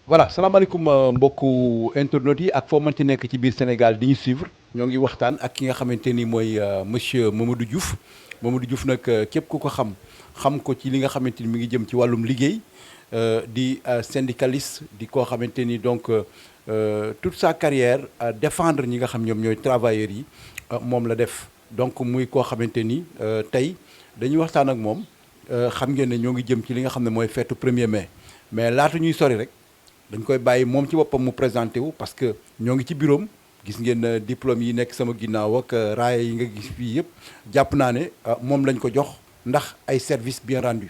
voilà salaamaaleykum mbokku internautes yi ak foo mënti nekk ci biir Sénégal di ñu suivre ñoo ngi waxtaan ak ki nga xamante ni mooy monsieur Mamadou Diouf Mamadou Diouf nag képp ku ko xam ko ci li nga xamante ni mi ngi jëm ci wàllum liggéey di syndicaliste di koo xamante ni donc toute sa carrière défendre ñi nga xam ñoom ñooy travailleurs yi moom la def donc muy koo xamante ni tey dañuy waxtaan ak moom xam ngeen ne ñoo ngi jëm ci li nga xam ne mooy feetu 1er mai mais laata ñuy sori rek. dañ koy bàyyi moom ci boppam mu présenté wu parce que ñoo ngi ci bureau gis ngeen diplôme yi nekk sama ginnaaw ak raaya yi nga gis fii yëpp jàpp naa ne moom lañ ko jox ndax ay service bien rendu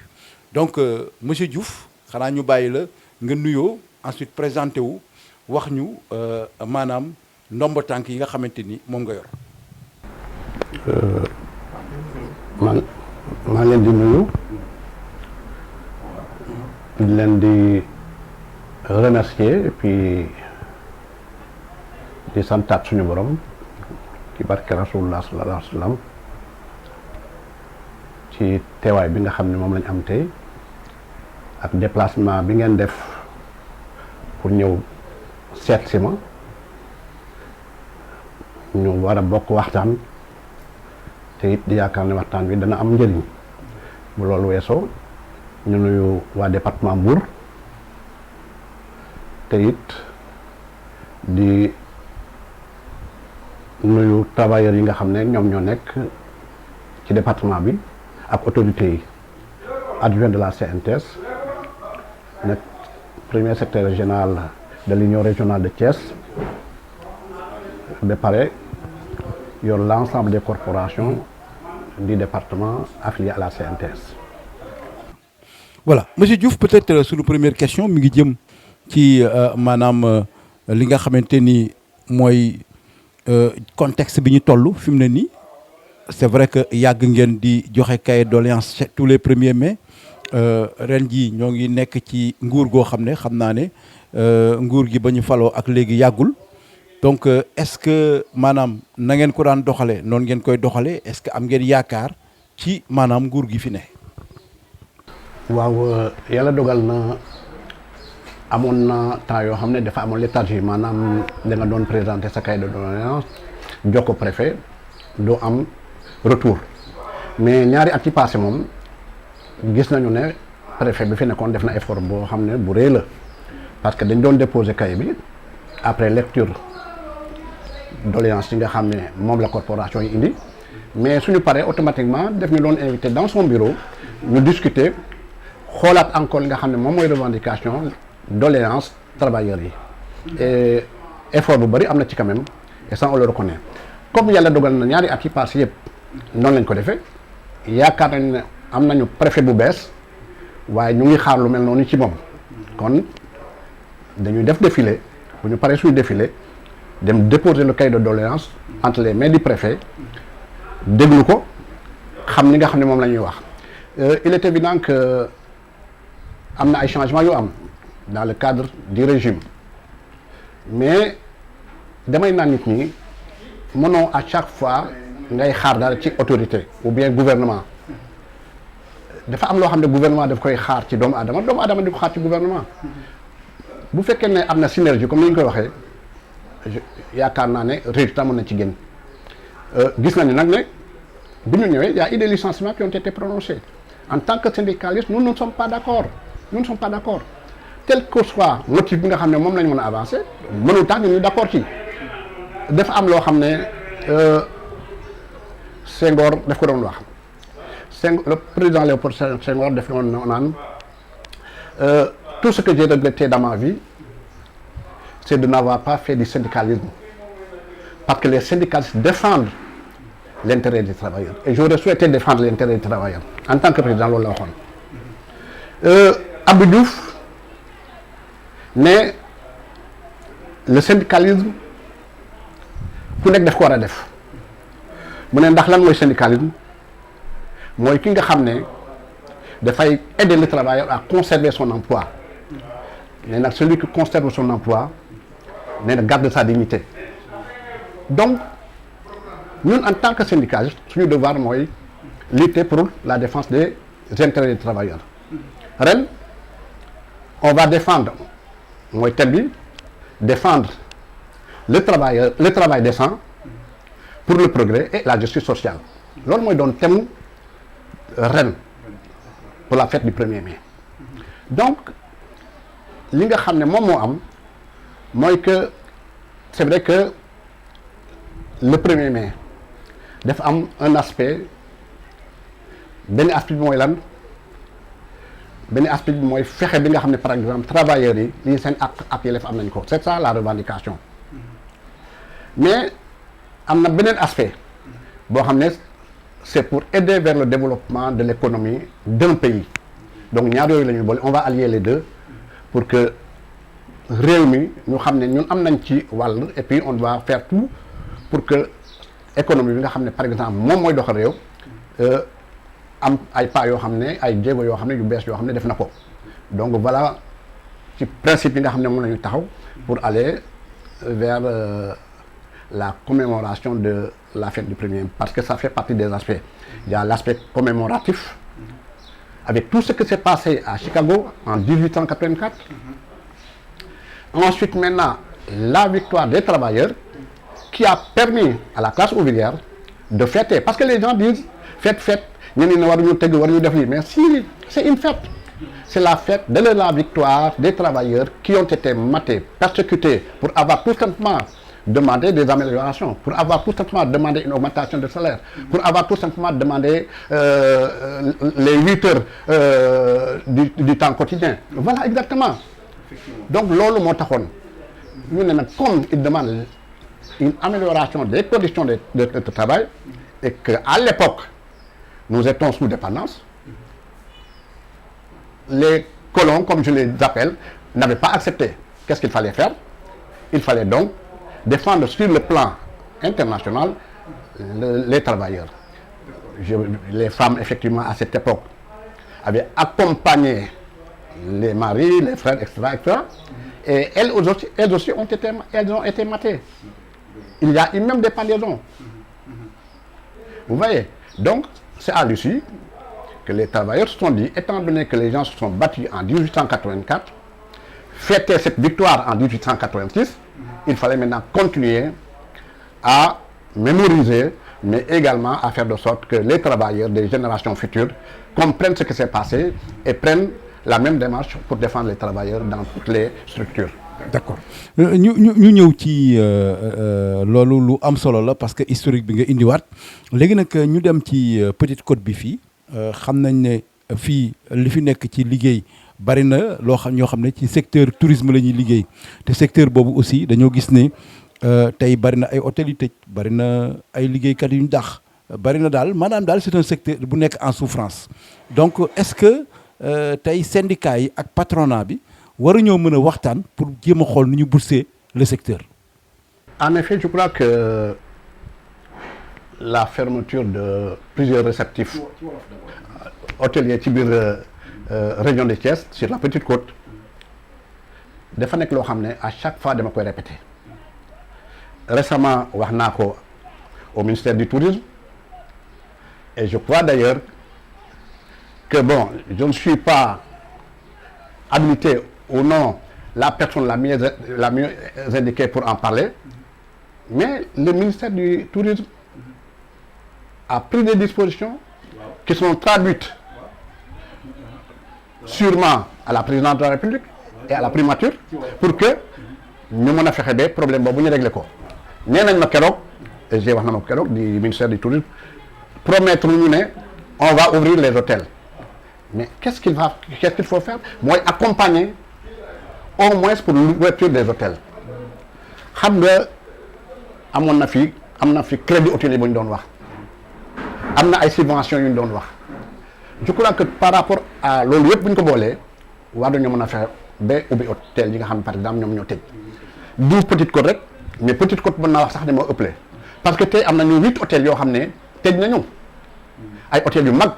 donc monsieur Diouf xanaa ñu bàyyi la nga nuyoo ensuite présenté wu wax ñu maanaam ndombo tànk yi nga xamante ni moom nga yor. maa leen di nuyu di leen di remercier et puis di santaat suñu borom ci barke rasulullah sallallahu alayhi wa sallam ci teewaay bi nga xam ne moom lañ am tey ak déplacement bi ngeen def pour ñëw seet si ma ñu war a bokk waxtaan te it di yaakaar ne waxtaan bi dana am njëriñ bu loolu weesoo ñu nuyu waa département Mbour te it di nuyu travailleurs yi nga xam ne ñoom ñoo nekk ci département bi ak autorités yi adjoint de la CNTS nekk premier secrétaire général de l'union régionale de Thiès ba pare yor l'ensemble des corporations du département affilié à la CNTS. Voilà monsieur Diouf peut-être suñu première question mi ngi jëm ci maanaam li nga xamante ni mooy contexte bi ñu toll fi mu ne nii c'est vrai que yàgg ngeen di joxe cahier de doléances tous les 1er mai ren jii ñoo ngi nekk ci nguur goo xam ne xam naa ne nguur gi ba ñu faloo ak léegi yàggul donc est-ce que maanaam na ngeen ko daan doxalee noonu ngeen koy doxalee est-ce que am ngeen yaakaar ci maanaam nguur gi fi ne. waaw yàlla dogal na. amoon na temps yoo xam ne dafa amoon léthargie maanaam da nga doon présenter sa cahier de doléance jox ko préfet doo am retour mais ñaari at yi passé moom gis nañu ne préfet bi fi nekkoon def na effort boo xam ne bu rëy la parce que dañ doon déposer cahier bi après lecture doléance yi nga xam ne moom la corporation yi indi mais suñu paree automatiquement def ñu doon invité dans son bureau ñu discuter xoolaat encore li nga xam ne moom mooy revendication doléance travailleurs yi et effort bu bëri am na ci quand même et ça on le reconnaît comme yàlla dogal na ñaari at yi passé yëpp noonu lañ ko defee yaakaar nañ ne am nañu préfet bu bees waaye ñu ngi xaar lu mel noonu ci moom kon dañuy def défilé bu ñu paree suñu défilé dem déposer le cahier de doléance entre les mains du préfet déglu ko xam li nga xam ne moom la ñuy wax il est évident que am na ay changements yu am dans le cadre du régime mais damay naan nit ñi mënoo à chaque fois ngay xaar dara ci autorité ou bien gouvernement dafa am loo xam ne gouvernement daf koy xaar ci doomu aadama di ko xaar ci gouvernement bu fekkee ne am na synergie comme ni ñu koy waxee yaakaar naa ne résultat mën na ci génn gis nañu nag ne bu ñu ñëwee y a eu des licenciements qui ont été prononcés en tant que syndicaliste nous ne sommes pas d'accord tel que soit motif bi nga xam ne moom lañ mën a avancer mënul tax ñu d'accord ci dafa am loo xam ne Senghor daf ko doon wax le président Léopold Senghor daf doon naan tout ce que j'ai regretté dans ma vie c'est de n'avoir pas fait du syndicalisme parce que les syndicalistes défendent l'intérêt des travailleurs et j'aurais souhaité défendre l'intérêt des travailleurs en tant que président loolu la waxoon Abdou Diouf ne le syndicalisme ku nekk daf ko war a def mu ne ndax lan mooy syndicalisme mooy ki nga xam ne dafay aider le travailleur à conserver son emploi nee nag celui qui conserve son emploi nee na garde sa dignité donc ñun en tant que syndicaliste suñu devoir mooy lutter pour la défense des intérêts des travailleurs ren on va défendre mooy thème bi défendre le travail décent pour le progrès et la justice sociale loolu mooy doon thème ren pour la fête du 1er mai donc li nga xam ne moom moo am mooy que c'est vrai que le 1er mai dafa am un aspect benn aspect bi mooy lan benn aspect bi mooy fexe bi nga xam ne par exemple travailleurs yi lii seen ak yelleef am nañ ko c'est ça la revendication mais am na beneen aspect boo xam ne c'est pour aider vers le développement de l'économie d'un pays donc ñaar yooyu la ñuy boole on va allier les deux pour que réew mi ñu xam ne ñun am nañ ci wàll et puis on va faire tout pour que économie bi nga xam ne par exemple moom mooy doxal réew am ay pas yoo xam ne ay jéego yoo xam ne yu bees yoo xam ne def na ko donc voilà ci principe yi nga xam ne moom la ñu taxaw pour aller vers la commémoration de la fête du 1er mai parce que ça fait partie des aspects. Il y a l'aspect commémoratif avec tout ce qui s'est passé à Chicago en 1884. Ensuite maintenant la victoire des travailleurs qui a permis à la classe ouvrière de fêter parce que les gens disent fête ñeneen ne waruñu tëgg waruñu def lii mais si c'est une fête c'est la fête de la victoire des travailleurs qui ont été matés, persécutés pour avoir tout simplement demandé des améliorations, pour avoir tout simplement demandé une augmentation de salaire, pour avoir tout simplement demandé les 8 heures du temps quotidien. Voilà exactement. Donc loolu moo taxoon ñu ne nag comme il demande une amélioration des conditions de travail et que à l'époque nous étions sous dépendance, les colons, comme je les appelle, n'avaient pas accepté. Qu'est-ce qu'il fallait faire? Il fallait donc défendre sur le plan international les travailleurs. Les femmes, effectivement, à cette époque, avaient accompagné les maris, les frères, etc., etc. Et elles aussi ont été matées. Il y a eu même des pendaisons. Vous voyez? Donc, c'est à l'issue que les travailleurs se sont dit, étant donné que les gens se sont battus en 1884, fêter cette victoire en 1886, il fallait maintenant continuer à mémoriser, mais également à faire de sorte que les travailleurs des générations futures comprennent ce qui s'est passé et prennent la même démarche pour défendre les travailleurs dans toutes les structures. D'accord ñu ñëw ci loolu lu am solo la parce que historique bi nga indiwaat léegi nag ñu dem ci Petite Côte bi fii xam nañ ne fii li fi nekk ci liggéey bari na loo xam ñoo xam ne ci secteur tourisme la ñuy liggéey te secteur boobu aussi dañoo gis ne tey bari na ay hôtels yu tëj bari na ay liggéeykat yu ñu dàq bari na daal maanaam daal c'est un secteur bu nekk en souffrance donc est-ce que tey syndicats yi ak patronat bi waruñoo mën a waxtaan pour jéem a xool nu ñu bourser le secteur. En effet, je crois que la fermeture de plusieurs réceptifs hôteliers ci biir région de Thiès sur la Petite Côte dafa nekk loo xam ne à chaque fois dama koy répéter récemment wax naa ko au ministère du tourisme et je crois d'ailleurs que bon je ne suis pas habilité ou non la personne la mieux indiquée pour en parler mais le ministère du tourisme a pris des dispositions qui sont traduites sûrement à la présidence de la République et à la primature pour que ñu mën a fexe ba problème boobu ñu régler ko nee nañ ma keroog et j'ai wax na ma keroog du ministère du tourisme promettre ñu ne on va ouvrir les hôtels mais qu'est-ce qu'il faut faire mooy accompagner au moins pour l'ouverture des hôtels xam nga am na fi crédit hôtelier bu ñu doon wax am na ay subventions yu ñu doon wax je crois que par rapport à loolu yëpp bu ñu ko boolee war nañoo mën a fexe ba ubbi hôtel yi nga xam ne par exemple ñoom ñoo tëj du Petite Côte rek mais Petite Côte mën naa wax sax ne moo ëppale parce que tey am nañu 8 hôtels yoo xam ne tëj nañu ay hôtels yu mag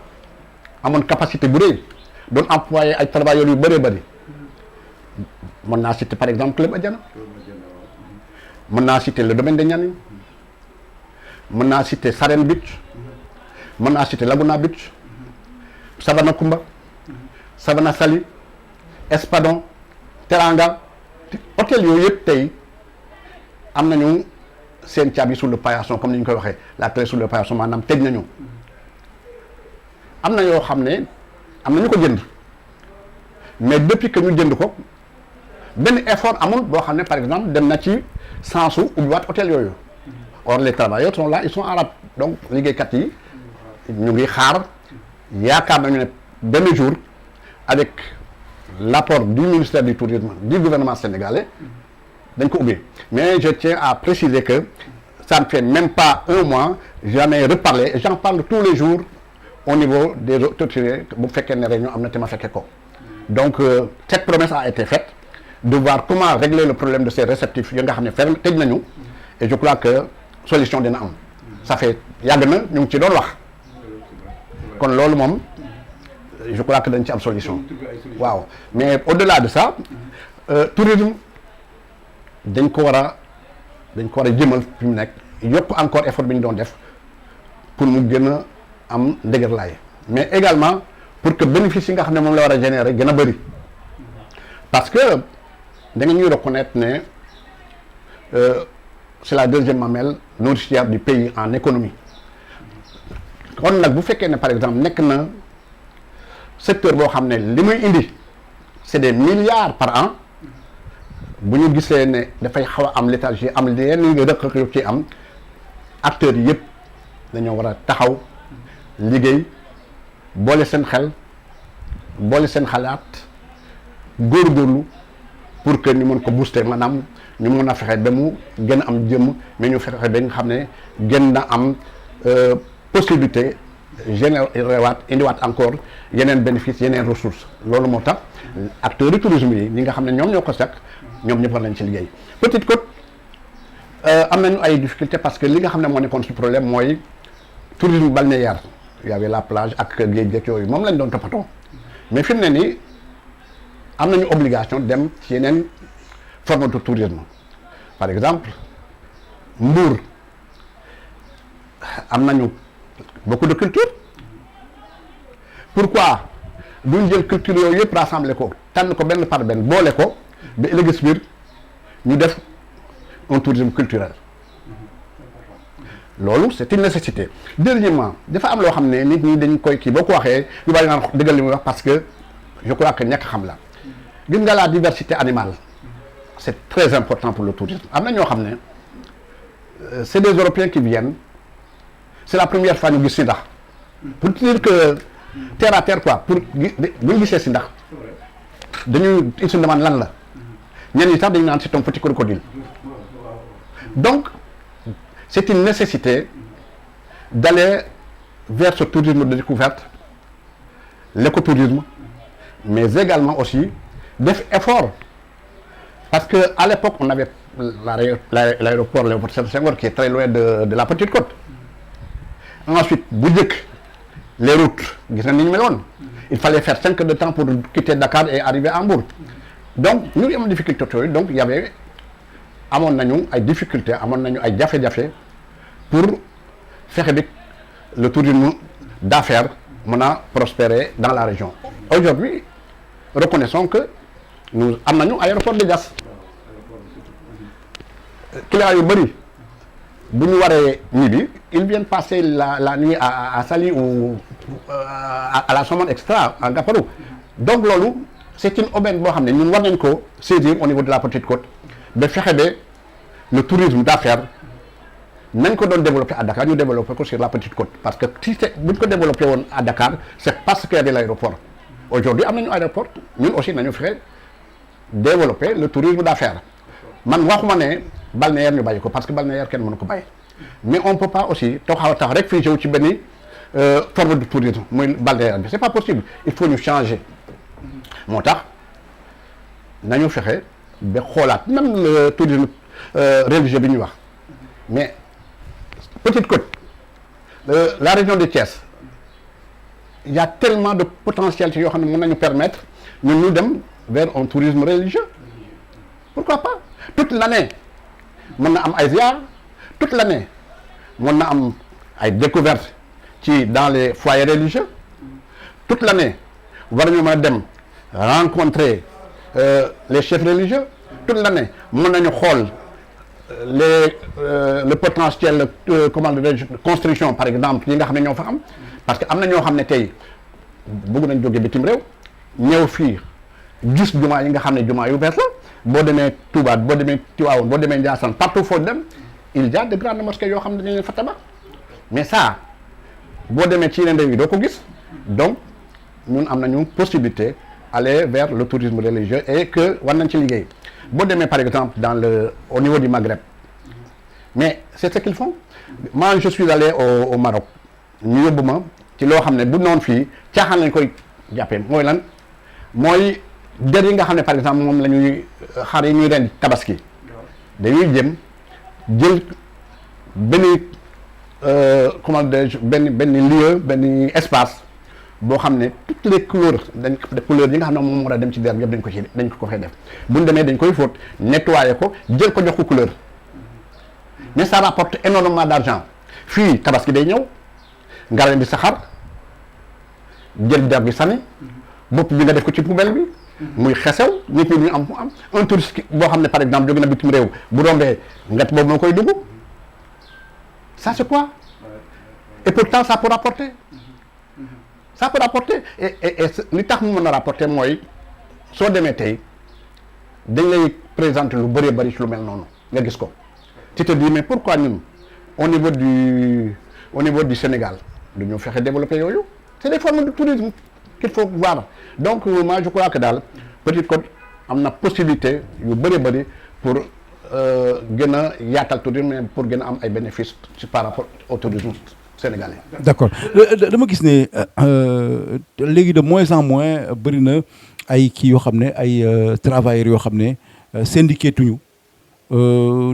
amoon capacité bu rëy doon employé ay travailleurs yu bëree bëri mën naa citer par exemple Club Adiana mën naa citer le domaine de Nianing mën naa citer Sarène Beach mën naa citer Laguna Beach Savana Kumba Savana Sali Espadon Teranga hôtel yooyu yëpp tey am nañu seen caabi sous le paillasson comme ni ñu koy waxee la clé sous le paillasson maanaam tëj nañu am na yoo xam ne am na ñu ko jënd mais depuis que ñu jënd ko benn effort amul boo xam ne par exemple dem na ci sensu ubbiwaat hôtel yooyu or les travailleurs sont là ils sont en rade donc liggéeykat yi ñu ngi xaar yaakaar nañu ne benn jour avec l'apport du ministère du tourisme du gouvernement sénégalais dañ ko ubbi mais je tiens à préciser que ça ne fait même pas un mois j'en ai reparlé et j'en parle tous les jours au niveau des autorités bu fekkee ne réunion am na te ma fekkee ko donc cette promesse a été faite de voir comment régler le problème de ces réceptifs yi nga xam ne ferme tëj nañu et je crois que solution dina am ça fait yàgg na ñu ngi ci doon wax kon loolu moom je crois que dañ ci am solution waaw mais au-delà de ça tourisme dañ ko war a jëmal fi mu nekk yokk encore effort bi ñu doon def pour mu gën a am ndëgërlaay mais également pour que bénéfice yi nga xam ne moom la war a générer gën a bëri parce que da nga ñuy reconnaître ne c'est la deuxième mamelle nourricière du pays en économie kon nag bu fekkee ne par exemple nekk na secteur boo xam ne li muy indi c'est des milliards par an bu ñu gisee ne dafay xaw a am léthargie am yenn rëq-rëq yu ci am acteurs yi yëpp dañoo war a taxaw liggéey boole seen xel boole seen xalaat góorgóorlu pour que ñu mën ko booster maanaam ñu mën a fexe ba mu gën a am jëmm mais ñu fexe ba nga xam ne gën na am possibilité générer waat indiwaat encore yeneen bénéfice yeneen ressources loolu moo tax acteurs du tourisme yi ñi nga xam ne ñoom ñoo ko sekk ñoom ñëpp war nañ ci liggéey Petite Côte am nañu ay difficultés parce que li nga xam ne moo nekkoon ci problème mooy tourisme balnéaire y avait la plage ak géej géej yooyu moom lañ doon toppatoo mais fi mu ne nii am nañu obligation dem ci yeneen forme de tourisme par exemple Mbour am nañu beaucoup de culture pourquoi duñ jël culture yooyu yëpp rassembler ko tànn ko benn par benn boole ko ba ëllëg si biir ñu def un tourisme culturel loolu c'est une nécessité dernièrement dafa am loo xam ne nit ñi dañ koy kii boo ko waxee ñu bàyyi naan dëggal li muy wax parce que je crois que ñàkk xam la gis nga la diversité animale c'est très important pour le tourisme am na ñoo xam ne c'est des Européens qui viennent c'est la première fois ñu gis si ndax pour dire que terre à terre quoi pour bu ñu gisee si ndax dañuy ils se demandent lan la ñenn ñi sax dañu naan c'est un petit crocodile donc c'est une nécessité d'aller vers ce tourisme de découverte l'écotourisme mais également aussi def effort parce que à l'époque on avait l'aéroport Léopold Sédar Senghor qui est très loin de la Petite Côte ensuite bu njëkk les routes gis na ni ñu meloon il fallait faire 5 heures de temps pour quitter Dakar et arriver à Mbour donc ñu am difficulté yooyu donc y avait amoon nañu ay difficultés amoon nañu ay jafe-jafe pour fexe bi le tourisme d'affaires mën a prospérer dans la région aujourd'hui reconnaissons que nous am nañu aéroport de Diass clients yu bëri bu ñu waree ñibbi ils viennent passer la nuit à Saly ou à la Somone Extra à Ngaparou donc loolu c'est une aubaine boo xam ne ñun war nañ ko saisir au niveau de la Petite Côte ba fexe ba le tourisme d'affaires nañ ko doon développer à Dakar ñu développer ko sur la Petite Côte parce que si bu ñu ko développer woon à Dakar c'est parce qu'il y avait l'aéroport aujourd'hui am nañu aéroport ñun aussi nañu fexe développer le tourisme d'affaires man waxuma ne balnéaire ñu bàyyi ko parce que balnéaire kenn mënu ko bàyyi mais on peut pas aussi tax rek fii jëw ci benn forme de tourisme muy balnéaire bi c'est pas possible il faut ñu changer moo tax nañu fexe ba xoolaat même le tourisme religieux bi ñuy wax mais Petite Côte la région de Thiès il y a tellement de potentialités yoo xam ne mën nañu permettre ñun ñu dem vers un tourisme religieux pourquoi pas toute l'année mën na am ay ziar toute l'année mën na am ay découvertes ci dans les foyers religieux toute l'année war ñu mën a dem rencontrer les chefs religieux toute l'année mën nañu xool le potentiel comment dirais-je construction par exemple yi nga xam ne ñoo fa am parce que am na ñoo xam ne tey bëgg nañ jóge bitim réew ñëw fii gis jumaa yi nga xam ne jumaa yu bees la boo demee Touba boo demee Tivaouane boo demee Ndiassane partout foo dem il y a de grandes mosquées yoo xam ne dañu leen fa tabax mais ça boo demee ci yeneen réew yi doo ko gis donc ñun am nañu possibilité aller vers le tourisme religieux et que war nañ ci liggéey boo demee par exemple au niveau du Maghreb mais c'est ce qu'ils font moi je suis allé au Maroc ñu yóbbu ma ci loo xam ne bu noonu fii caaxaan lañ koy jàppee mooy lan mooy der yi nga xam ne par exemple moom la ñuy xar yi ñuy ren tabaski dañuy jël benn comment dirais-je benn lieu benn espace boo xam ne toutes les couleurs couleurs yi nga xam ne moom war a dem ci der yëpp dañ ko fay def bu ñu demee dañ koy fóot nettoyer ko jël ko jox ko couleur mais ça rapporte énormément d'argent fii tabaski day ñëw nga leen di saxaar jël der bi sànni bopp bi nga def ko ci poubelle bi muy xesew nit ñi ñu am un touriste boo xam ne par exemple jóge na bitim réew bu rombee nget boobu moo koy dugg ça c'est quoi et pourtant ça peut rapporter et li tax mu mën a rapporter mooy soo demee tey dañ lay présenter lu bëree bëri ci lu mel noonu nga gis ko tu te dis mais pourquoi ñun au niveau du Sénégal du ñu fexe développer yooyu c'est des formes de tourisme qu'il faut voir donc moi je crois que daal Petite Côte am na possibilité yu bëri bëri pour gën a yaatal tourisme pour gën a am ay bénéfices par rapport au tourisme sénégalais. D'accord dama gis ne léegi de moins en moins bëri na ay kii yoo xam ne ay travailleurs yoo xam ne syndiqués tuñu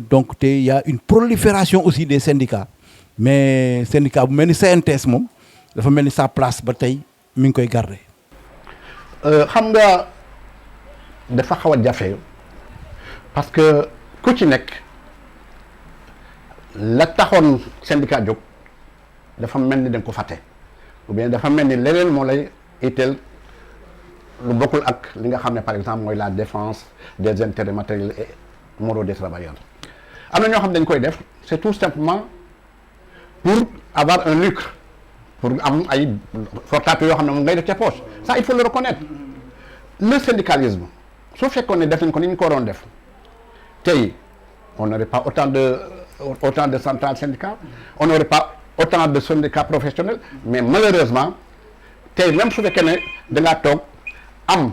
donc te y a une prolifération aussi des syndicats mais syndicat bu mel ni CNTS moom dafa mel ni sa place ba tey mi ngi koy garder. xam nga dafa xaw a jafe parce que ku ci nekk la taxoon syndicat jóg dafa mel ni da nga ko fàtte ou bien dafa mel ni leneen moo lay itteel lu bokkul ak li nga xam ne par exemple mooy la défense des intérêts matériels et moraux des travailleurs am na ñoo xam ne dañ koy def c'est tout simplement pour avoir un lucre pour am ay fortaatu yoo xam ne moom ngay def ca poche ça il faut le reconnaître le syndicalisme su fekkoon ne def nañ ko ni ñu ko waroon def tey on n'aurait pas autant de centrales syndicales on n'aurait pas autant de syndicats professionnels mais malheureusement tey même su fekkee ne da ngaa toog am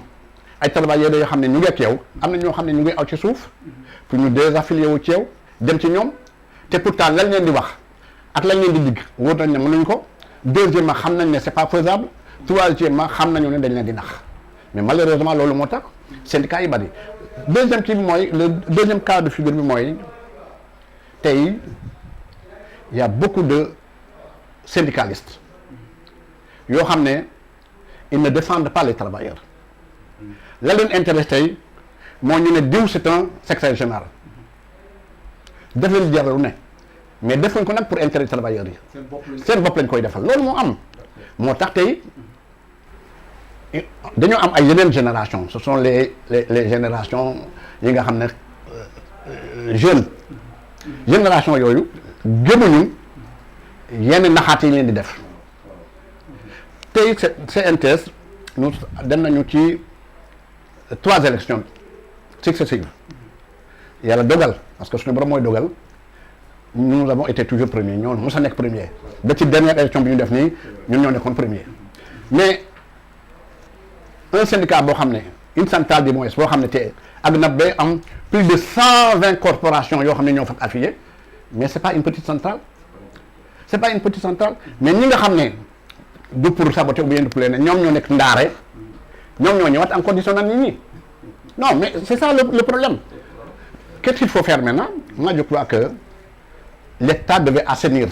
ay travailleurs yoo xam ne ñu ngi ak yow am na ñoo xam ne ñu ngi aw ci suuf pour ñu désaffilier wu ci yow dem ci ñoom te pourtant lañ leen di wax ak lañ leen di digg wóor nañ ne mënuñ ko deuxièmement xam nañ ne c'est pas faisable troisièmement xam nañu ne dañ leen di nax mais malheureusement loolu moo tax syndicats yi bari deuxième kii bi mooy le deuxième cas de figure bi mooy tey y a beaucoup de syndicalistes yoo xam ne ils ne défendent pas les travailleurs la leen intéresse tey moo ñu ne diw c'est un secrétaire général def leen jar lu ne mais defuñ ko nag pour intérêt travailleurs yi seen bopp lañ koy defal loolu moo am moo tax tey dañoo am ay yeneen génération ce sont les générations yi nga xam ne jeunes génération yooyu gëmuñu yenn naxaat yi leen di def tey CNTS nous dem nañu ci 3 élections successives yàlla dogal parce que suñu borom mooy dogal nous avons été toujours premiers ñoo mos a nekk premier ba ci dernière élection bi ñu def nii ñun ñoo nekkoon premier mais un syndicat boo xam ne une centrale du moins boo xam ne te ak na ba am plus de 120 corporations yoo xam ne ñoo fa affilié mais c'est pas une petite centrale mais ñi nga xam ne du pour saboter ou bien du pour leneen ñoom ñoo nekk ndaare ñoom ñoo ñëwaat en conditionnant nit ñi non mais c'est ça le problème qu'est-ce qu'il faut faire maintenant moi je crois que l'État devait assainir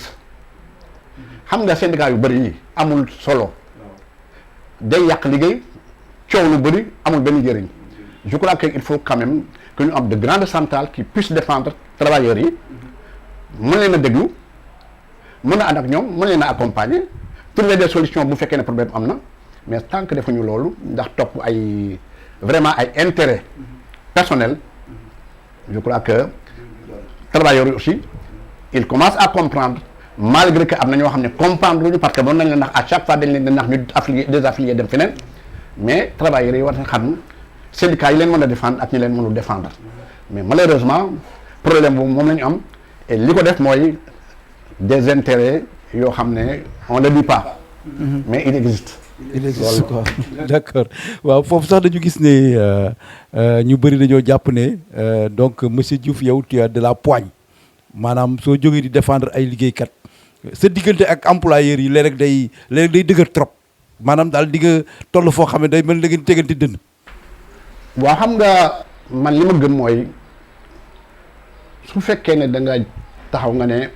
xam nga syndicat yu bëri yi amul solo day yàq liggéey coow lu bëri amul benn njëriñ je crois que il faut quand même que ñu am de grandes centrales qui puissent défendre travailleurs yi mën leen a déglu mën a ànd ak ñoom mën leen a accompagner trouver des solutions bu fekkee ne problème am na mais tant que defuñu loolu ndax topp ay vraiment ay intérêt personnel je crois que travailleurs yi aussi ils commencent à comprendre malgré que am na ñoo xam ne comprendre luñu parce que mën nañ la ndax à chaque fois dañ leen di ndax ñu affilié désaffilié dem feneen mais travailleurs yi war na xam syndicats yi leen mën a défendre ak ñi leen mënul défendre mais malheureusement problème boobu moom la ñu am et li ko def mooy des intérêts yoo xam ne on ne le dit pas mais il existe. il existe quoi d'accord waaw foofu sax dañu gis ne ñu bëri dañoo jàpp ne donc monsieur Diouf yow tu as de la poigne maanaam soo jógee di défendre ay liggéeykat sa diggante ak employeurs yi léeg-léeg day dëgër trop maanaam daal di nga toll foo xam ne day mel da ngeen tegante dënn. waaw xam nga man li ma gëm mooy su fekkee ne da nga taxaw nga ne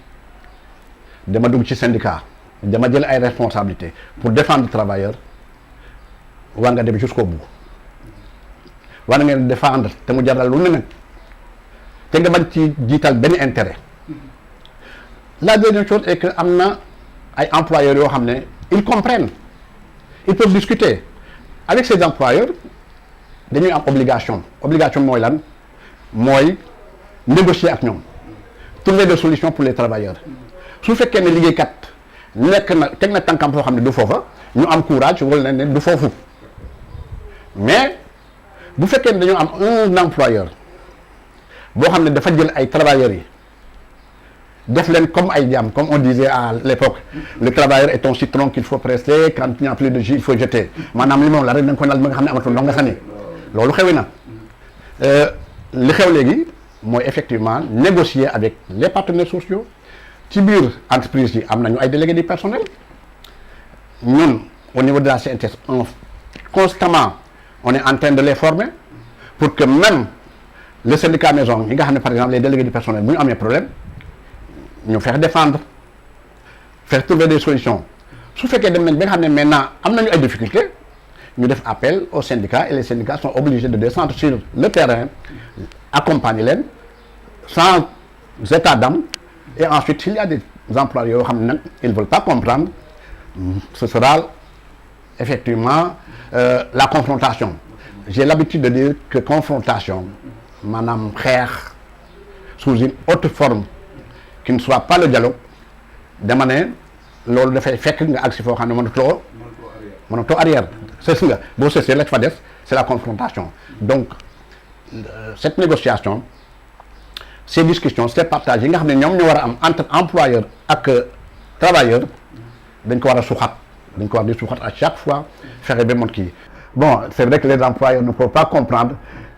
dama dugg ci syndicat dama jël ay responsabilités pour défendre travailleur war nga dem jusqu'au bout war nga défendre te mu jaral lu ne nag te nga bañ ci jiital benn intérêt. La deuxième chose est que am na ay employeurs yoo xam ne ils comprennent ils peuvent discuter avec ces employeurs dañuy am obligation mooy lan mooy négocier ak ñoom trouver des solutions pour les travailleurs su fekkee ne liggéeykat nekk na teg na tànkam foo xam ne du foofa ñu am courage wala ne du foofu mais bu fekkee ne dañoo am un employeur boo xam ne dafa jël ay travailleurs yi def leen comme ay jaam comme on disait à l'époque le travailleur est un citron qu'il faut presser quand il n'y a plus de jus il faut jeter maanaam li moom la rek da nga ko nal ba nga xam ne amatul ndox nga sànni loolu xewi na li xew léegi mooy effectivement négocier avec les partenaires sociaux ci biir entreprise yi am nañu ay délégués du personnel ñun au niveau de la CNTS constamment on est en train de les former pour que même le syndicat maison ñi nga xam ne par exemple les délégués du personnel bu ñu amee problème ñu faire défendre faire trouver des solutions su fekkee dem nañ ba nga xam ne maintenant am nañu ay difficultés ñu def appel aux syndicats et les syndicats sont obligés de descendre sur le terrain accompagner leen sans état d'âme et ensuite s'il y a des employés yoo xam ne nag ils ne veulent pas comprendre ce sera effectivement la confrontation j'ai l'habitude de dire que confrontation maanaam xeex sous une autre forme qui ne soit pas le dialogue dama ne loolu dafay fekk nga agsi foo xam ne mënatoo arrière c'est nga boo cessé la fa des c'est la confrontation donc cette négociation ces discussions ces partages yi nga xam ne ñoom ñoo war a am entre employeur ak travailleur dañ ko war a suuxat dañ ko war di suuxat à chaque fois fexe ba mot kii bon c'est vrai que les employeurs ne peuvent pas comprendre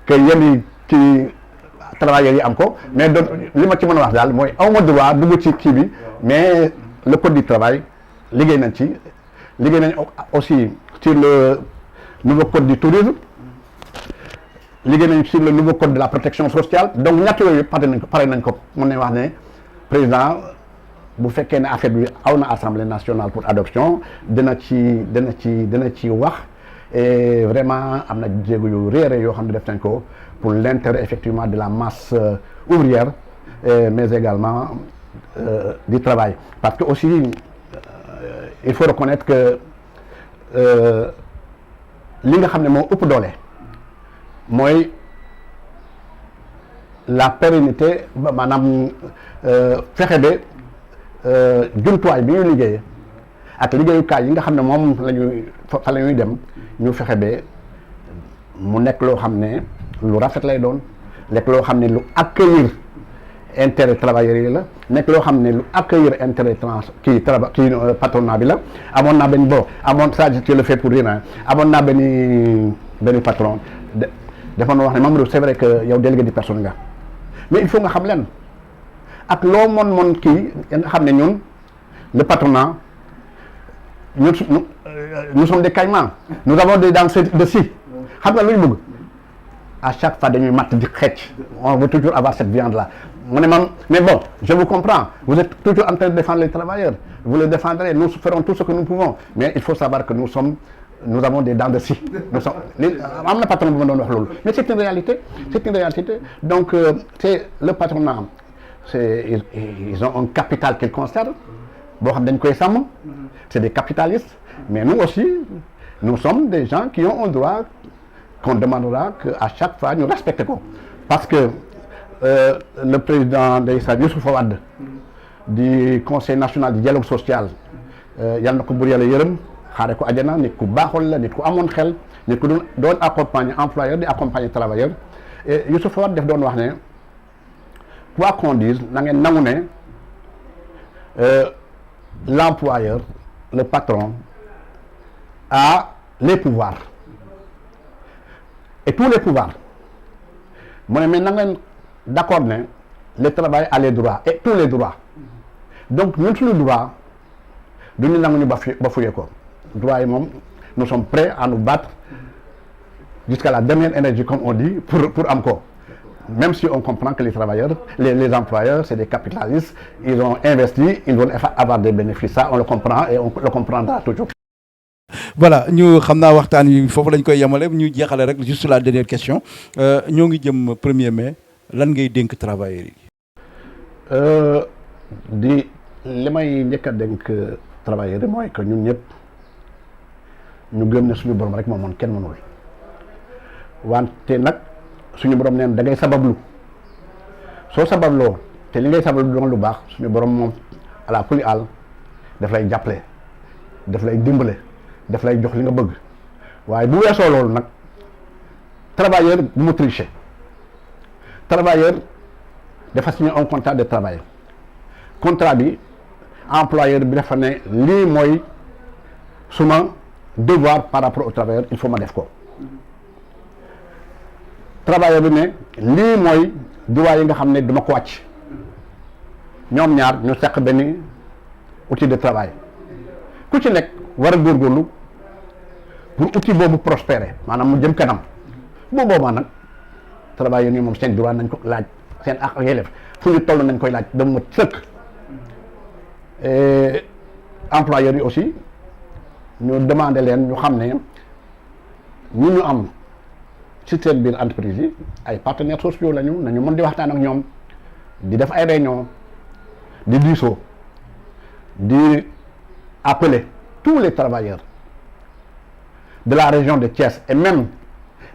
que yenn ci travailleurs yi am ko mais donc li ma ci mën a wax daal mooy aw ma droit dugg ci kii bi mais le code du travail liggéey nañ aussi sur le nouveau code du tourisme liggéey nañ sur le nouveau code de la protection sociale donc ñett yooyu pare nañ ko mën nañ wax ne président bu fekkee ne affaire bi aw na assemblée nationale pour adoption dina ci wax et vraiment am na jéego yu réere yoo xam ne def nañ ko pour l'intérêt effectivement de la masse ouvrière mais également du travail parce que aussi il faut reconnaître que li nga xam ne moo ëpp doole mooy la pérennité maanaam fexe ba jumtuwaay bi ñuy liggéeyee ak liggéeyukaay yi nga xam ne moom fa la ñuy dem ñu fexe ba mu nekk loo xam ne lu rafet lay doon nekk loo xam ne lu accueillir intérêt travailleurs yi la nekk loo xam ne lu accueillir intérêt patronat bi la amoon naa benn ça je le fais pour rien amoon naa benn patron dafa wax ne Mamadou c'est vrai que yow délégué du personnel nga mais il faut nga xam leen ak loo mon kii nga xam ne ñun le patronat nous sommes des caïmans nous avons des dents de scie xam nga lu ñu bëgg à chaque fois dañuy matt di xecc on veut toujours avoir cette viande là mu ne man mais bon je vous comprends vous êtes toujours en train de défendre les travailleurs vous les défendrez nous ferons tout ce que nous pouvons mais il faut savoir que nous avons des dents de scie nous sommes am na patron bu ma doon wax loolu mais c'est une réalité donc c'est le patronat ils ont un capital qu'ils conservent boo xam dañ koy sàmm c'est des capitalistes mais nous aussi nous sommes des gens qui ont un droit qu'on demandera que à chaque fois ñu respecter ko parce que le président ndeysaan Youssoupha Wade du conseil national du dialogue social yal na ko bur yàlla yërëm xaare ko àjjana nit ku baaxoon la nit ku amoon xel nit ku doon accompagner employeur di accompagner travailleur et Youssoupha Wade def doon wax ne quoi qu'on dise na ngeen nangu ne l'employeur le patron a les pouvoirs et tous les pouvoirs mu ne mais na ngeen d'accord ne le travail a les droits et tous les droits donc ñun suñu droit du ñu nangu ñu bafoué ko droit yi moom nous sommes prêts à nous battre jusqu'à la dernière énergie comme on dit pour am ko même si on comprend que les travailleurs les employeurs c'est des capitalistes ils ont investi ils veulent avoir des bénéfices ça on le comprend et on le comprendra toujours. voilà ñu xam naa waxtaan yi foofu lañ koy yemale ñu jeexale rek juste la dernière question ñoo ngi jëm 1er mai lan ngay dénk travailleurs yi. li may njëkk a dénk travailleurs yi mooy que ñun ñëpp ñu gëm ne suñu borom rek moom moom kenn mënul wante nag suñu borom neen da ngay sabablu soo sababloo te li ngay sabablu doon lu baax suñu borom moom ala kulli àll daf lay jàppale daf lay dimbale daf lay jox li nga bëgg waaye bu weesoo loolu nag travailleur bu mu tricher travailleur dafa signé un contrat de travail contrat bi employeur bi dafa ne lii mooy suma devoir par rapport au travailleur il faut ma def ko travailleur bi ne lii mooy droit yi nga xam ne duma ko wàcc ñoom ñaar ñu seq benn outil de travail ku ci nekk war a góorgóorlu pour outil boobu prospérer maanaam mu jëm kanam bu boobaa nag travailleur yi moom seen droit nañ ko laaj seen ak yelleef fu ñu toll nañ koy laaj da mu sëkk employeurs yi aussi ñu demander leen ñu xam ne ñu am ci seen biir entreprise yi ay partenaires sociaux lañu nañu mën di waxtaan ak ñoom di def ay réunion di diisoo di appeler tous les travailleurs de la région de Thiès et même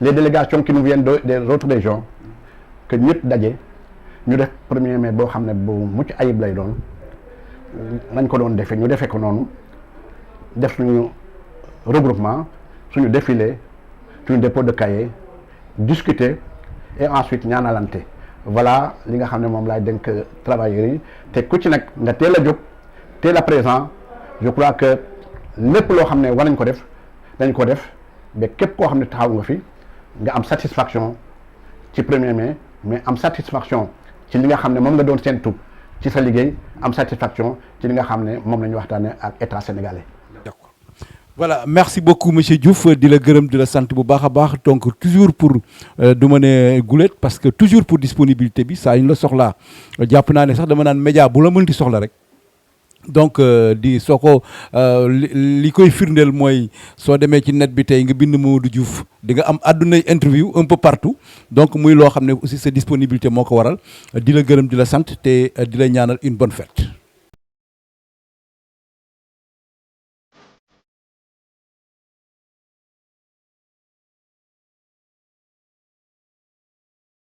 les délégations qui nous viennent des autres régions que ñëpp daje ñu def 1er mai boo xam ne bu mucc ayib lay doon nañ ko doon defee ñu defee ko noonu def suñu regroupement suñu défilé suñu dépôt de cahier discuter et ensuite ñaanalante voilà li nga xam ne moom laay dénk travailleurs yi te ku ci nag nga teel a jóg teel a présent je crois que lépp loo xam ne war nañ ko def dañ ko def ba képp koo xam ne taxaw nga fi nga am satisfaction ci 1er mai mais am satisfaction ci li nga xam ne moom nga doon séntu ci sa liggéey am satisfaction ci li nga xam ne moom la ñu waxtaanee ak état sénégalais. D'accord. Voilà, merci beaucoup monsieur Diouf di la gërëm di la sant bu baax a baax donc toujours pour du ma ne gulet parce que toujours pour disponibilité bi saa yu ñu la soxlaa jàpp naa ne sax dama naan média bu la mënti soxla rek. donc di soo ko li koy firndeel mooy soo demee ci net bi tey nga bind Mamadou Diouf di nga am àddunay interview un peu partout donc muy loo xam ne aussi sa disponibilité moo ko waral di la gërëm di la sant te di la ñaanal une bonne fête.